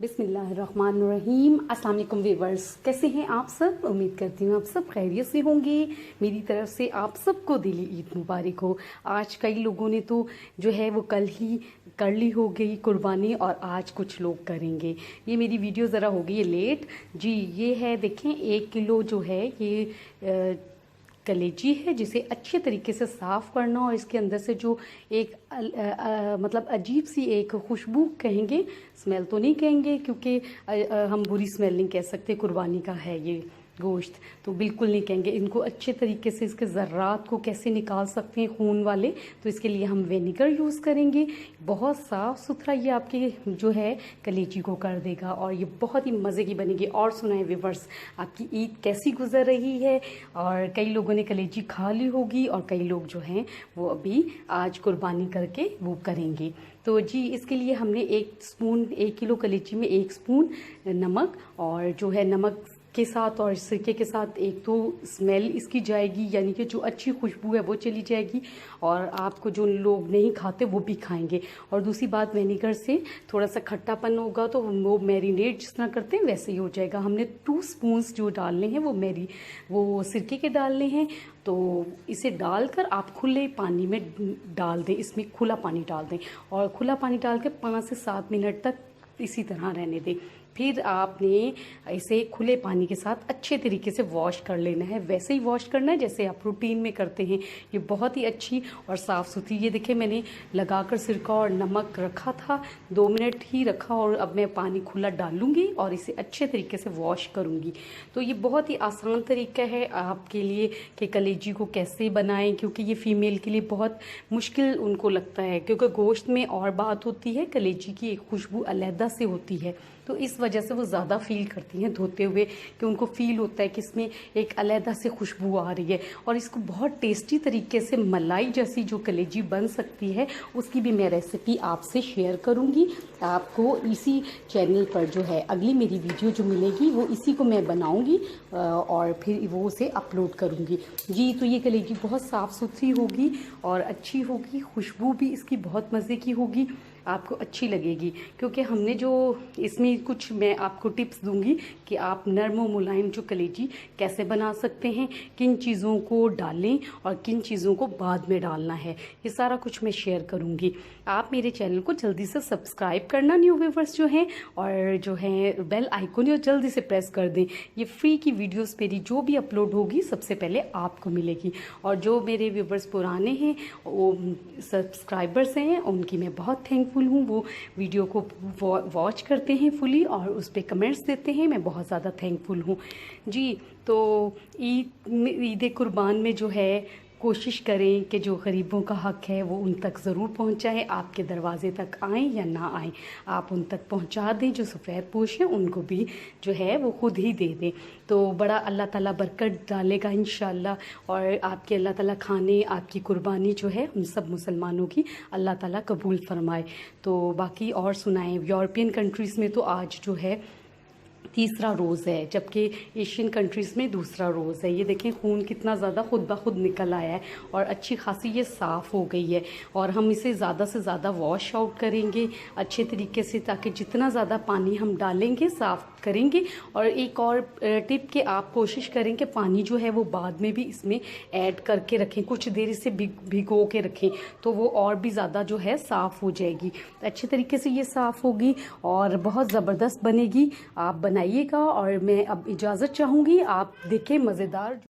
बिस्मिल्लाहिर्रहमानिर्रहीम। अस्सलाम वालेकुम व्यूअर्स, कैसे हैं आप सब। उम्मीद करती हूँ आप सब खैरियत से होंगे। मेरी तरफ से आप सबको दिली ईद मुबारक हो। आज कई लोगों ने तो जो है वो कल ही कर ली हो गई कुर्बानी और आज कुछ लोग करेंगे। ये मेरी वीडियो ज़रा हो गई है लेट जी। ये है देखें 1 किलो जो है ये कलेजी है, जिसे अच्छे तरीके से साफ़ करना और इसके अंदर से जो एक मतलब अजीब सी एक खुशबू कहेंगे, स्मेल तो नहीं कहेंगे क्योंकि हम बुरी स्मेल नहीं कह सकते, कुर्बानी का है ये गोश्त तो बिल्कुल नहीं कहेंगे। इनको अच्छे तरीके से इसके ज़र्रात को कैसे निकाल सकते हैं खून वाले, तो इसके लिए हम विनेगर यूज़ करेंगे। बहुत साफ़ सुथरा ये आपके जो है कलेजी को कर देगा और ये बहुत ही मज़े की बनेगी। और सुनाएं व्यूअर्स, आपकी ईद कैसी गुजर रही है। और कई लोगों ने कलेजी खा ली होगी और कई लोग जो हैं वो अभी आज कुर्बानी करके वो करेंगे। तो जी इसके लिए हमने 1 किलो कलेजी में 1 स्पून नमक, और जो है नमक के साथ और सिरके के साथ एक तो स्मेल इसकी जाएगी, यानी कि जो अच्छी खुशबू है वो चली जाएगी और आपको जो लोग नहीं खाते वो भी खाएंगे। और दूसरी बात, विनेगर से थोड़ा सा खट्टापन होगा तो वो मैरिनेट जिस तरह करते हैं वैसे ही हो जाएगा। हमने 2 स्पून्स जो डालने हैं वो सिरके के डालने हैं। तो इसे डालकर आप खुले पानी में डाल दें, इसमें खुला पानी डाल दें और खुला पानी डाल के 5 से 7 मिनट तक इसी तरह रहने दें। फिर आपने इसे खुले पानी के साथ अच्छे तरीके से वॉश कर लेना है, वैसे ही वॉश करना है जैसे आप रूटीन में करते हैं। ये बहुत ही अच्छी और साफ़ सुथरी, ये देखिए मैंने लगाकर सिरका और नमक रखा था, 2 मिनट ही रखा और अब मैं पानी खुला डालूंगी और इसे अच्छे तरीके से वॉश करूंगी। तो ये बहुत ही आसान तरीका है आपके लिए कि कलेजी को कैसे बनाएं, क्योंकि ये फ़ीमेल के लिए बहुत मुश्किल उनको लगता है, क्योंकि गोश्त में और बात होती है, कलेजी की एक खुशबू अलहदा से होती है, तो इस वजह से वो ज़्यादा फील करती हैं धोते हुए कि उनको फील होता है कि इसमें एक अलहदा से खुशबू आ रही है। और इसको बहुत टेस्टी तरीके से मलाई जैसी जो कलेजी बन सकती है उसकी भी मैं रेसिपी आपसे शेयर करूंगी। आपको इसी चैनल पर जो है अगली मेरी वीडियो जो मिलेगी वो इसी को मैं बनाऊंगी और फिर वो उसे अपलोड करूंगी जी। तो ये कलेजी बहुत साफ़ सुथरी होगी और अच्छी होगी, खुशबू भी इसकी बहुत मज़े की होगी, आपको अच्छी लगेगी। क्योंकि हमने जो इसमें कुछ मैं आपको टिप्स दूंगी कि आप नरम और मुलायम जो कलेजी कैसे बना सकते हैं, किन चीज़ों को डालें और किन चीज़ों को बाद में डालना है, ये सारा कुछ मैं शेयर करूंगी। आप मेरे चैनल को जल्दी से सब्सक्राइब करना न्यू व्यूअर्स जो हैं, और जो है बेल आइकन और जल्दी से प्रेस कर दें। ये फ्री की वीडियोस मेरी जो भी अपलोड होगी सबसे पहले आपको मिलेगी। और जो मेरे व्यूअर्स पुराने हैं वो सब्सक्राइबर्स हैं उनकी मैं बहुत थैंकफुल हूँ। वो वीडियो को वॉच करते हैं फुली और उस पर कमेंट्स देते हैं, मैं बहुत ज़्यादा थैंकफुल हूँ जी। तो ईद कुर्बान में जो है कोशिश करें कि जो गरीबों का हक है वो उन तक ज़रूर पहुंचाए, आपके दरवाजे तक आएँ या ना आएँ, आप उन तक पहुंचा दें। जो सफ़ेद पोश हैं उनको भी जो है वो खुद ही दे दें, तो बड़ा अल्लाह ताला बरकत डालेगा इंशाल्लाह। और आपके अल्लाह ताला खाने, आपकी कुर्बानी जो है उन सब मुसलमानों की अल्लाह ताला कबूल फरमाए। तो बाकी और सुनाएं, यूरोपियन कंट्रीज़ में तो आज जो है तीसरा रोज़ है, जबकि एशियन कंट्रीज़ में दूसरा रोज़ है। ये देखें खून कितना ज़्यादा खुद ब खुद निकल आया है और अच्छी खासी ये साफ़ हो गई है। और हम इसे ज़्यादा से ज़्यादा वॉश आउट करेंगे अच्छे तरीके से, ताकि जितना ज़्यादा पानी हम डालेंगे साफ़ करेंगे। और एक और टिप कि आप कोशिश करें कि पानी जो है वो बाद में भी इसमें ऐड करके रखें, कुछ देर इसे भिगो के रखें, तो वो और भी ज़्यादा जो है साफ़ हो जाएगी, अच्छे तरीके से ये साफ़ होगी और बहुत ज़बरदस्त बनेगी। आप बनाइएगा और मैं अब इजाज़त चाहूँगी, आप देखें मज़ेदार